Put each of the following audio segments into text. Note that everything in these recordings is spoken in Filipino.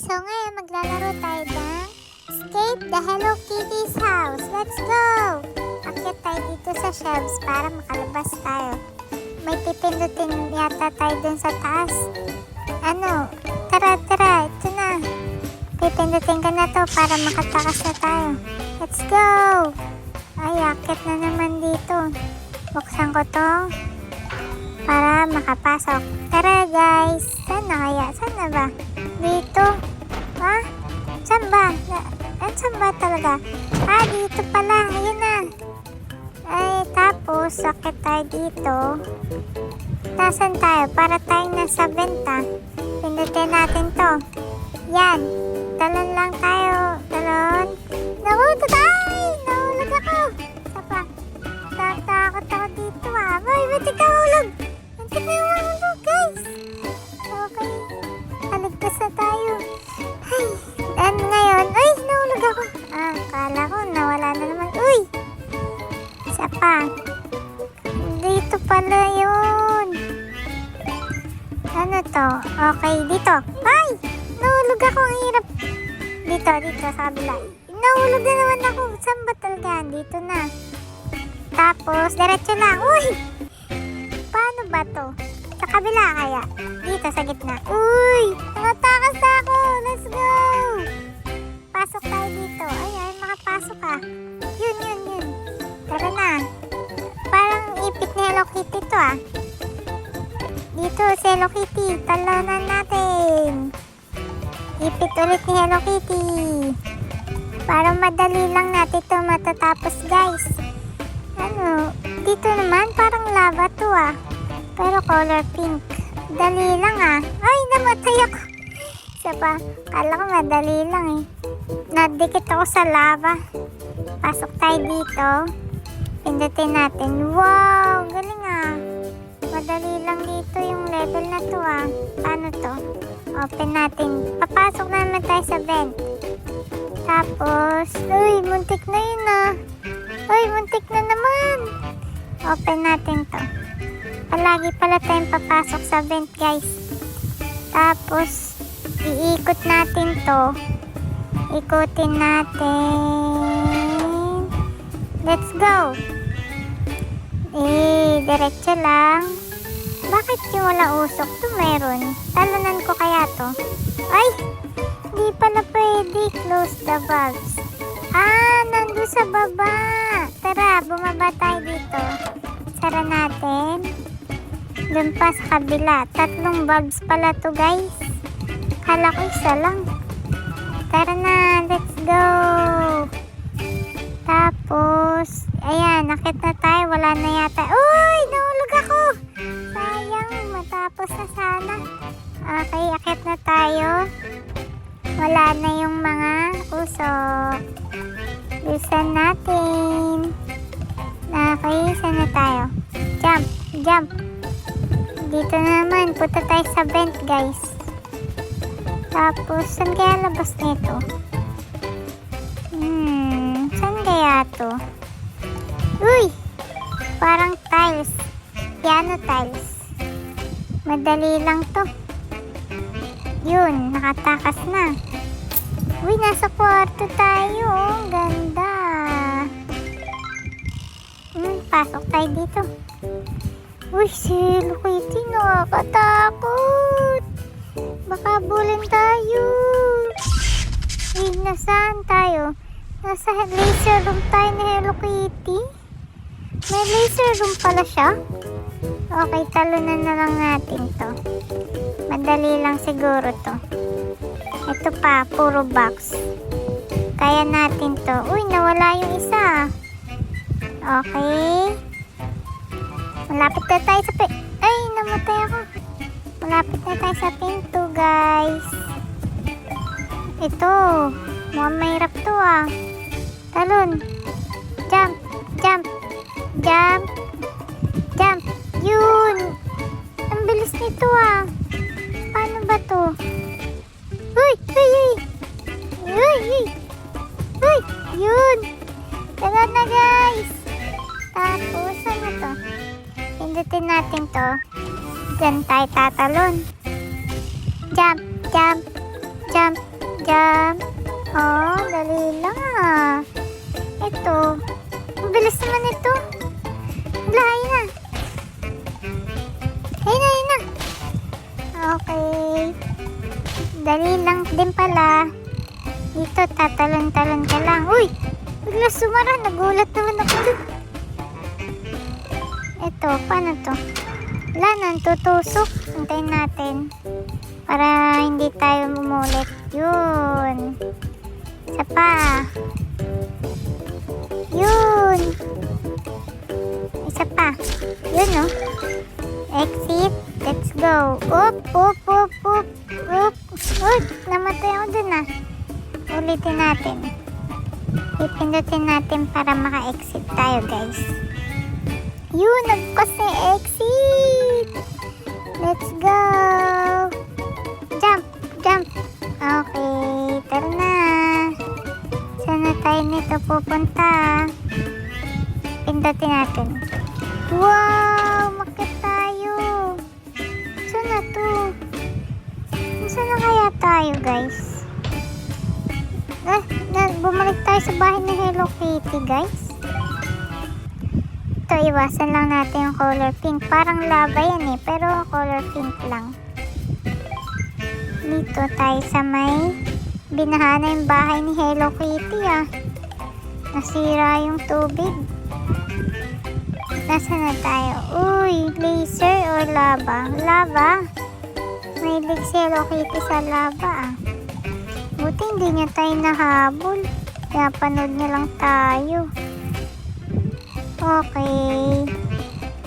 So ngayon maglalaro tayo ng Escape the Hello Kitty's house. Let's go! Akyat tayo dito sa shelves para makalabas tayo. May pipindutin yata tayo dun sa taas. Tara, ito na. Pipindutin ka na to para makatakas na tayo. Let's go! Ay, akyat na naman dito. Buksan ko to para makapasok. Tara guys! Saan na kaya? Saan na ba? Dito? Ha? Saan ba? Saan ba talaga? Dito pala. Ayun na. Ay, tapos, sakit tayo dito. Nasaan tayo? Para tayong nasa benta. Pindutin natin to. Yan. Talon lang tayo. Talon. Naku, tatay! Nahulog ako. Sapa. Takot ako dito Ay, ba't ikaw hulog? Ba't ikaw hulog, guys? Okay. Haligtas na tayo. Ay, ngayon? Ay, nahulog ako. Kala ko, nawala na naman. Uy! Isa pa. Dito pala yun. Ano to? Okay, dito. Ay! Nahulog ako. Ang hirap. Dito, sa kabila. Nahulog na naman ako. Saan ba talaga? Dito na. Tapos, diretso lang. Uy! Paano ba to? Sa kabila kaya? Dito, sa gitna. Uy! Nakatakas na ako! Let's go! Pasok tayo dito. Ay, makapasok ka. Yun. Tara na. Parang ipit ni Hello Kitty to Dito, si Hello Kitty. Talonan natin. Ipit ulit ni Hello Kitty. Parang madali lang natin to matatapos, guys. Dito naman parang lava to Pero color pink. Dali lang Ay, namatay ako. Isa pa, kala ko madali lang Nadikit ako sa lava. Pasok tayo dito. Pindutin natin. Wow, galing Madali lang dito yung level na to Paano to? Open natin. Papasok naman tayo sa vent. Tapos, uy, muntik na yun Uy, muntik na naman. Open natin to. Palagi pala tayong papasok sa vent, guys. Tapos, iikot natin to. Ikutin natin. Let's go. Diretso lang. Bakit yung wala usok to meron? Talunan ko kaya to. Ay, di pala pwede. Close the valves. Nandun sa baba. Tara, bumaba tayo dito. Sara natin. Doon pa sa kabila. 3 bulbs pala to, guys. Kala ko isa lang. Tara na, let's go. Tapos, ayan, nakit na tayo. Wala na yata. Uy, nahulog ako. Sayang, matapos na sana. Okay, akit na tayo. Wala na yung mga usok. Lusan natin. Okay, saan na tayo? Jump. Dito naman, punta tayo sa vent, guys. Tapos, saan kaya labas nito? Saan kaya to? Uy! Parang tiles. Piano tiles. Madali lang to. Yun, nakatakas na. Uy, nasa kwarto tayo. Ang ganda. Pasok tayo dito. Uy, si Hello Kitty, nakakatakot. Baka bulin tayo. Uy, nasaan tayo? Nasa laser room tayo ni Hello Kitty. May laser room pala siya. Okay, talunan na lang natin to. Madali lang siguro to. Ito pa, puro box. Kaya natin to. Uy, nawala yung isa. Okay. Malapit na tayo sa Ay, namatay ako. Malapit na tayo sa pinto, guys. Ito. Mukhang mahirap to Talon. Jump. Yun. Ang bilis nito Paano ba to? Uy! Yun! Tara na, guys! Tapos, ano to? Pindutin natin to. Diyan tayo tatalon. Jump! jump. Oh, dali lang ah. Ito. Ang bilis naman ito. Wala, ayun na. Ayun na. Okay. Dali lang din pala. Dito, tatalon-talon ka lang. Uy! Bigla sumara. Nagulat naman ako dun. Ito, paano to? Wala nang tutusok. Hintayin natin. Para hindi tayo mumulit. Yun. Isa pa. Yun. Isa pa. Yun, no? Exit. Let's go. Oop, oop, oop, oop. Oop. Uy, namatay ako dun ah. Ulitin natin. Ipindutin natin para maka-exit tayo, guys. Yun, nagpasa exit. Let's go. Jump, jump. Okay, tara na. Saan na tayo nito pupunta? Pindutin natin. Wow, makit tayo. Saan na to? Saan na kaya tayo, guys? Bumalik tayo sa bahay ni Hello Kitty, guys. Ito, iwasan lang natin yung color pink. Parang lava yan eh, pero color pink lang. Dito tayo sa may binaha na yung bahay ni Hello Kitty ah. Nasira yung tubig. Nasaan na tayo? Uy, laser or lava? Lava? Mahilig si Hello Kitty sa lava ah. Buti hindi niya tayo nahabol. Kaya panood niya lang tayo. Okay.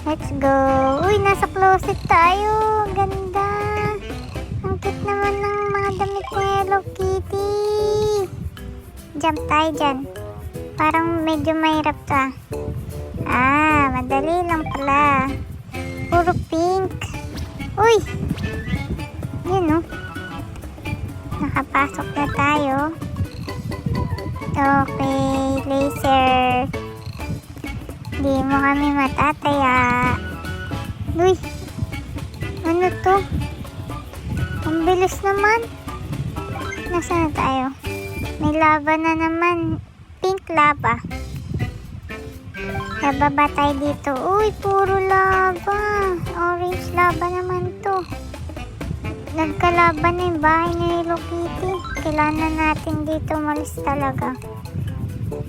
Let's go. Uy, nasa closet tayo. Ganda. Ang cute naman ng mga damit ni Hello Kitty. Jump tayo dyan. Parang medyo mahirap to ah. Ah, madali lang pala. Puro pink. Uy! Yun oh. Nakapasok na tayo. Okay, laser. Hindi mo kami matataya. Uy! Ano to? Ang bilis naman. Nasaan na tayo? May lava na naman. Pink lava. Nababa tayo dito. Uy, puro lava. Orange lava naman to. Nagkalaban na yung bahay ni Hello Kitty. Kailangan natin dito umalis talaga.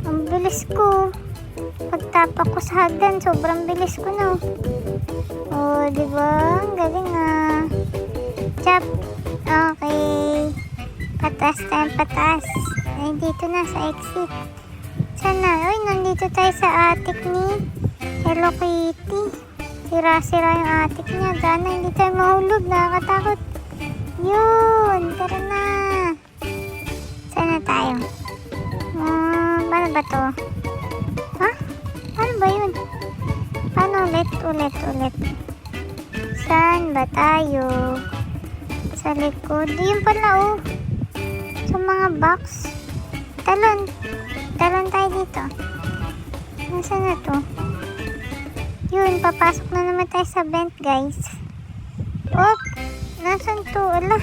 Ang bilis ko. Pagtapak ko sa hagdan, sobrang bilis ko na. Oh, diba? Ang galing ah. Chop. Okay. Patas tayo, patas. Ay, dito na sa exit. Sana. Uy, nandito tayo sa attic ni Hello Kitty. Sira-sira yung attic niya. Sana hindi tayo mahulog. Nakakatakot. Yun. Tara na. Saan na tayo? Paano ba to? Ha? Paano ba yun? Paano ulit? Saan ba tayo? Sa likod. Yun pala oh. Sa mga box. Talon tayo dito. Nasaan na to? Yun, papasok na naman tayo sa vent, guys. Oop! Nasaan to? Ala.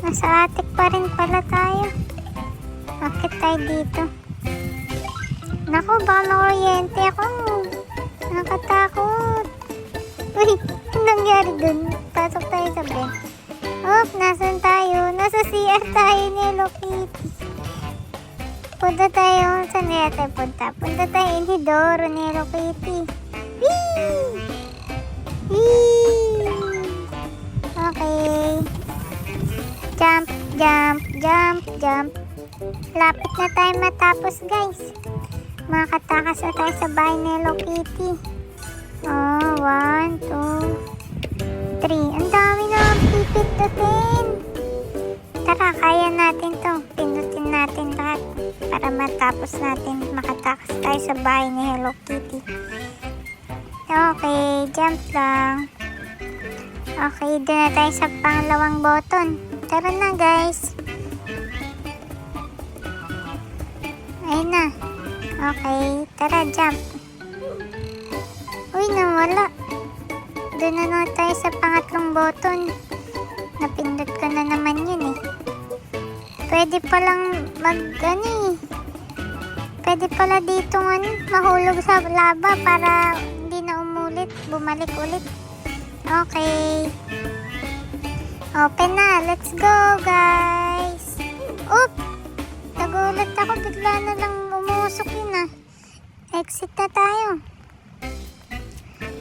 Nasa attic pa rin pala tayo. Bakit tayo dito? Naku, baka makuryente ako. Nakatakot. Uy, anong nangyari dun? Pasok tayo sa vent. Oop, nasaan tayo? Nasa CR tayo ni Hello Kitty. Punta tayo. Saan kaya tayo punta? Punta tayo Inhidoro ni Hello Kitty. Whee! Whee! Okay. Jump, jump, jump, jump. Lapit na tayo matapos, guys. Makatakas na tayo sa bahay ni Hello Kitty. Oh, 1, 2, 3. Ang dami na pipindutin. Tara, kaya natin to. Pindutin natin lahat para matapos natin makatakas tayo sa bahay ni Hello Kitty. Okay, jump lang. Okay, doon na tayo sa pangalawang button. Tara na, guys. Ayun na. Okay, tara, jump. Uy, nawala. Doon na naman tayo sa pangatlong button. Napindot ko na naman yun eh. Pwede palang pwede pala dito mahulog sa lava para hindi na umulit, bumalik ulit. Okay. Open na, let's go guys. Oop! Nagulat ako, bigla na lang umusok yun Exit na tayo.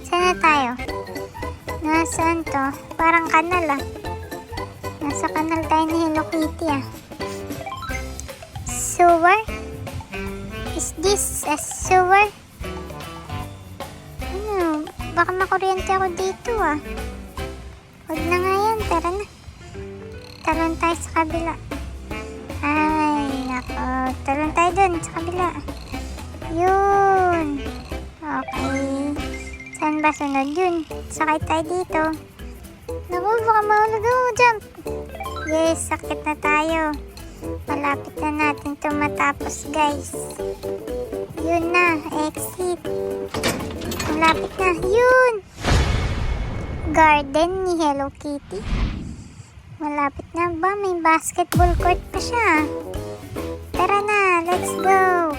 Saan na tayo? Nasaan to? Parang kanal Nasa kanal tayo ni Hello Kitty Sewer? Is this a sewer? Ano? Baka makuryente ako dito Huwag na nga yan, tara na. Talon tayo sa kabila. Ay, nako. Talon tayo dun sa kabila. Yun. Okay. Saan ba sunod yun? Sakay tayo dito. Naku, baka mahulog. Jump. Yes, sakit na tayo. Malapit na natin ito matapos, guys. Yun na, exit. Malapit na. Yun. Garden ni Hello Kitty. Malapit na ba? May basketball court pa siya. Tara na, let's go.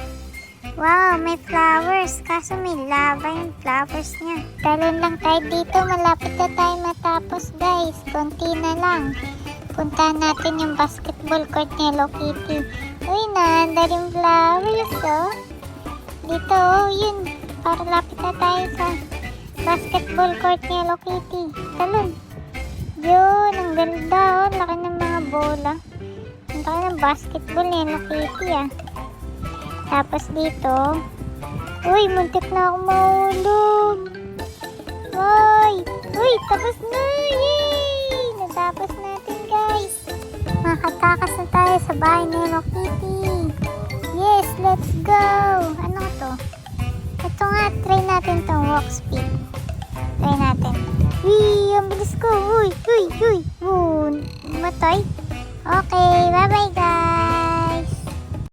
Wow, may flowers. Kaso may lava yung flowers niya. Talon lang tayo dito. Malapit na tayo matapos, guys. Konti na lang. Puntahan natin yung basketball court ni Hello Kitty. Uy, naandar yung flowers, Dito, yun. Para lapit na tayo sa basketball court ni Hello Kitty. Talon. Yun, ang ganda, Laki ng mga bola. Ang laki ng basketball ni Hello Kitty, Tapos dito, uy, muntik na ako mahulog. Uy, tapos na. Yay! Natapos natin, guys. Makatakas na tayo sa bahay ni Hello Kitty. Yes, let's go. Ano to? Ito nga, try natin tong walk speed. Try natin. Uy, ang bilis ko. Uy. Matay. Okay, bye-bye, guys.